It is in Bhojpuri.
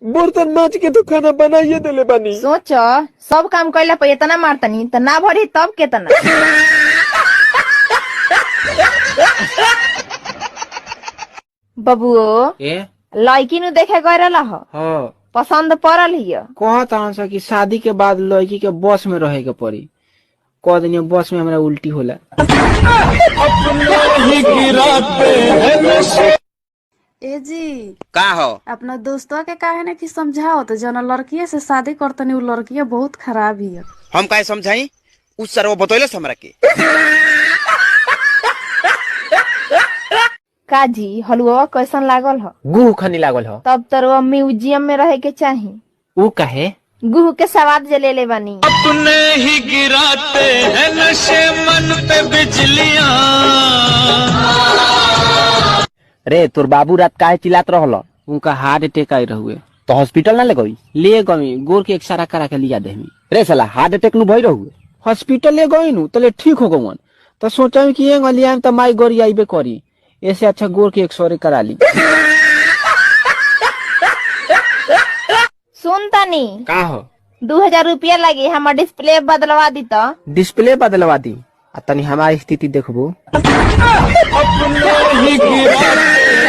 बर्तन माज के तो खाना बनाइए देले बानी। सोच सब काम कैला पे इतना मारतनी त ना भरी तब केतना। बबुओ लड़की नु देखे गए रहा पसंद पड़ल हिय। कहता कि शादी के बाद लड़की के बस में रहे के पड़ी। कह दिन बस में हमरा उल्टी होला। ए जी का हो अपना दोस्तवा के काहे ना कि समझाओ तो जना लड़किया से शादी करतनी उ लड़किया बहुत खराब ही है। हम काहे समझाई उस सर वो बतैलस हमरा के। काजी हलुआ कैसन लागल ह? गुह खनी लागल हो। तब तरवा म्यूजियम में रहे के चाही। ऊ काहे? गुह के स्वाद जे ले बानी। अपने ही गिराते हैं नशे मन पे बिजलियां। रे तोर बाबू रात काहे चिल्लात रहल? उनका हार्ट अटैक आई रहुए तो हॉस्पिटल ना ले गई? ले गई गोर के एक्सरा करा के लिया देमी। रे साला हार्ट अटैक नु भई रहुए हॉस्पिटल ले गई नु तले ठीक हो गवन तो सोचा कि ये गलिया त माई गोरी आइबे करी। ऐसे अच्छा गोर के एक्सरे करा ली। सुन तनी का हो? 2000 रुपया लगी हमार डिस्प्ले बदलवा दी तो। डिस्प्ले बदलवा दी आ तनी हमारी स्थिति देखबो। अपने ही गिराते